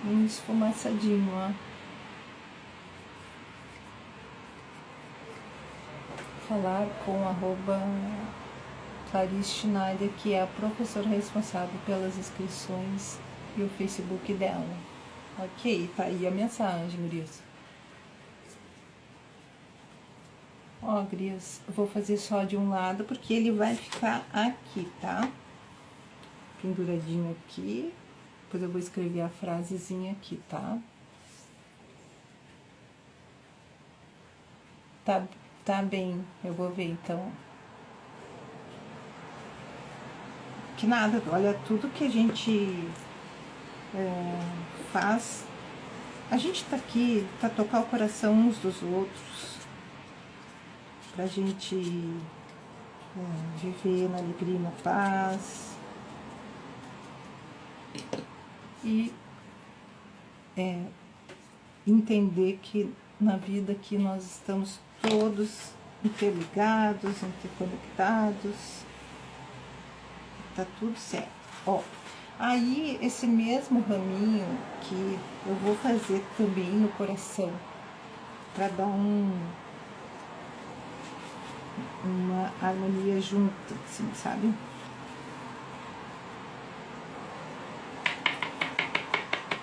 Um esfumaçadinho, ó. Falar com @Clarice Schneider, que é a professora responsável pelas inscrições e o Facebook dela. Ok, tá aí a mensagem, gurias. Ó, gurias, vou fazer só de um lado, porque ele vai ficar aqui, tá? Penduradinho aqui. Depois eu vou escrever a frasezinha aqui, tá? Tá bem, eu vou ver, então. Que nada, olha, tudo que a gente faz, a gente tá aqui pra tocar o coração uns dos outros, pra gente viver na alegria e na paz. E entender que na vida aqui nós estamos todos interligados, interconectados. Tá tudo certo. Ó, aí esse mesmo raminho que eu vou fazer também no coração, para dar uma harmonia junto, assim, sabe?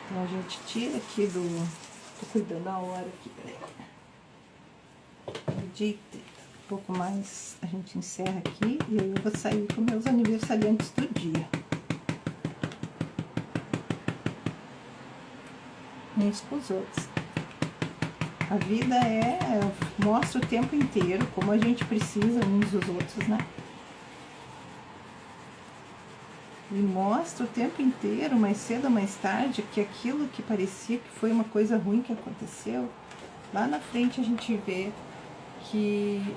Então a gente tira aqui tô cuidando da hora aqui, peraí. De um pouco mais a gente encerra aqui e aí eu vou sair com meus aniversariantes do dia. Uns com os outros. A vida mostra o tempo inteiro como a gente precisa uns dos outros, né? E mostra o tempo inteiro, mais cedo ou mais tarde, que aquilo que parecia que foi uma coisa ruim que aconteceu, lá na frente a gente vê que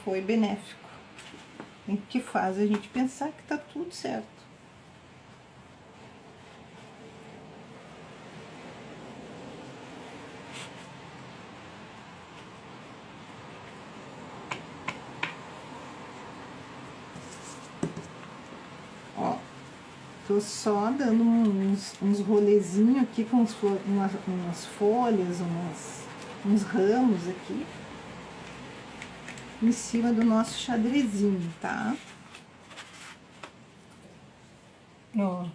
foi benéfico, e que faz a gente pensar que tá tudo certo. Ó, tô só dando uns rolezinhos aqui com umas folhas, uns ramos aqui, em cima do nosso xadrezinho, tá? Ó.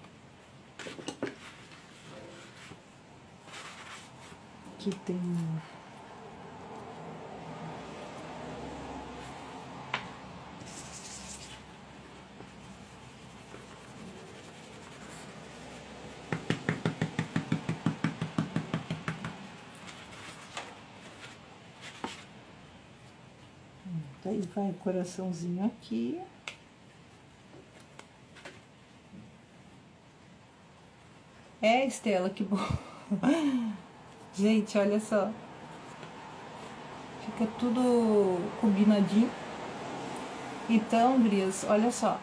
Aqui tem... Daí vai o coraçãozinho aqui. Estela, que bom. Gente, olha só. Fica tudo combinadinho. Então, gurias, olha só,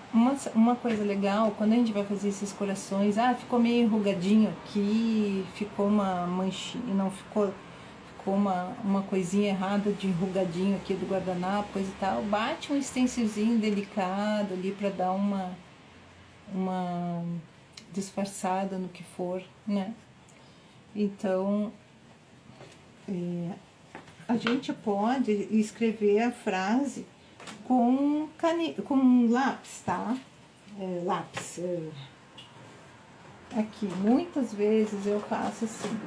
uma coisa legal, quando a gente vai fazer esses corações, ficou meio enrugadinho aqui, ficou uma manchinha, não ficou, ficou uma coisinha errada de enrugadinho aqui do guardanapo, coisa e tal, bate um stencilzinho delicado ali pra dar uma disfarçada no que for, né? Então, a gente pode escrever a frase com lápis, tá? Lápis. Aqui, muitas vezes eu faço assim,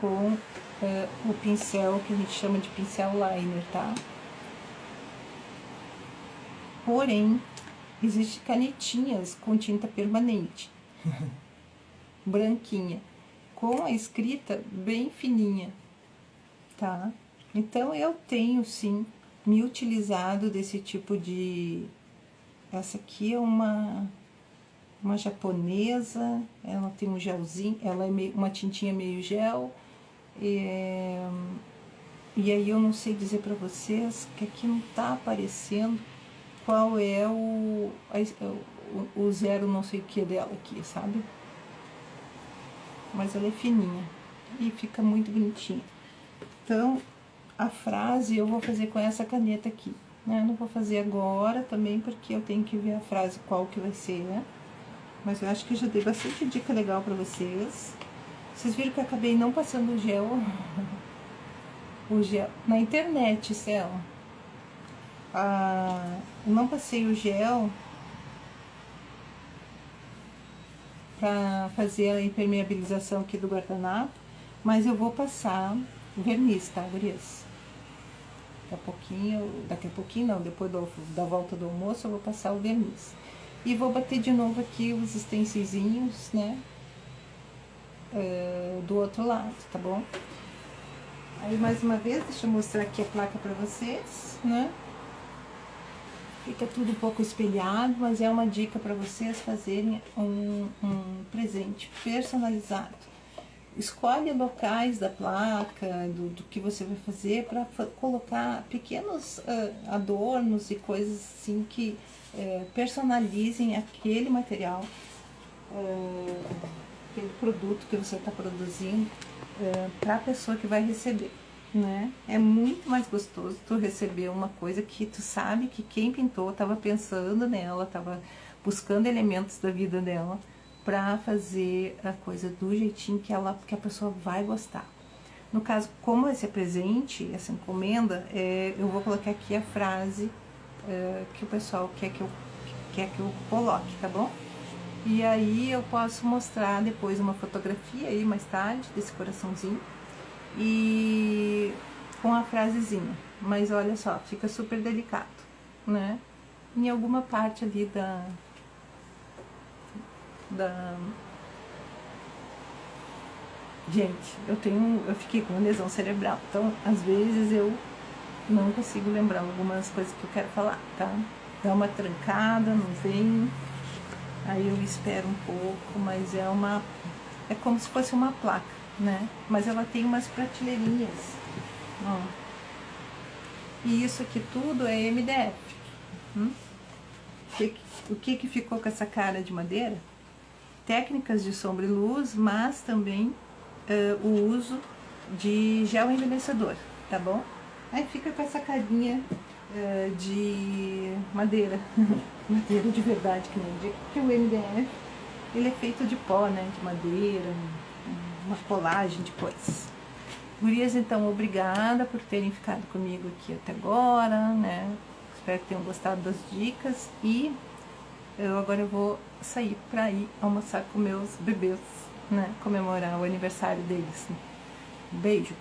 com o pincel que a gente chama de pincel liner, tá? Porém, existem canetinhas com tinta permanente, branquinha, com a escrita bem fininha, tá? Então, eu tenho, sim, me utilizado desse tipo de... Essa aqui é uma japonesa, ela tem um gelzinho, ela é uma tintinha meio gel, e aí eu não sei dizer pra vocês, que aqui não tá aparecendo qual é o zero não sei o que dela aqui, sabe? Mas ela é fininha e fica muito bonitinha. Então, a frase eu vou fazer com essa caneta aqui, né? Eu não vou fazer agora também, porque eu tenho que ver a frase qual que vai ser, né? Mas eu acho que eu já dei bastante dica legal pra vocês. Vocês viram que eu acabei não passando o gel na internet, Céu. Eu não passei o gel pra fazer a impermeabilização aqui do guardanapo, mas eu vou passar verniz, tá, gurias? Daqui a pouquinho não, depois da volta do almoço eu vou passar o verniz. E vou bater de novo aqui os stencilzinhos, né, do outro lado, tá bom? Aí, mais uma vez, deixa eu mostrar aqui a placa pra vocês, né? Fica tudo um pouco espelhado, mas é uma dica para vocês fazerem um presente personalizado. Escolhe locais da placa, do que você vai fazer, para colocar pequenos adornos e coisas assim que personalizem aquele material, aquele produto que você está produzindo para a pessoa que vai receber, né? É muito mais gostoso tu receber uma coisa que tu sabe que quem pintou estava pensando nela, estava buscando elementos da vida dela para fazer a coisa do jeitinho que a pessoa vai gostar. No caso, como esse é presente, essa encomenda, eu vou colocar aqui a frase que o pessoal quer que eu coloque, tá bom? E aí eu posso mostrar depois uma fotografia aí mais tarde desse coraçãozinho e com a frasezinha. Mas olha só, fica super delicado, né? Em alguma parte ali Gente, eu fiquei com uma lesão cerebral, então às vezes eu não consigo lembrar algumas coisas que eu quero falar, tá? Dá uma trancada, não vem, aí eu espero um pouco, mas é como se fosse uma placa, né? Mas ela tem umas prateleirinhas, ó. E isso aqui tudo é MDF. O que ficou com essa cara de madeira? Técnicas de sombra e luz, mas também o uso de gel envelhecedor, tá bom? Aí fica com essa carinha de madeira, madeira de verdade, que nem eu digo, porque o MDF, ele é feito de pó, né, de madeira, uma colagem de coisas. Gurias, então, obrigada por terem ficado comigo aqui até agora, né, espero que tenham gostado das dicas e agora eu vou sair pra ir almoçar com meus bebês, né, comemorar o aniversário deles. Beijo!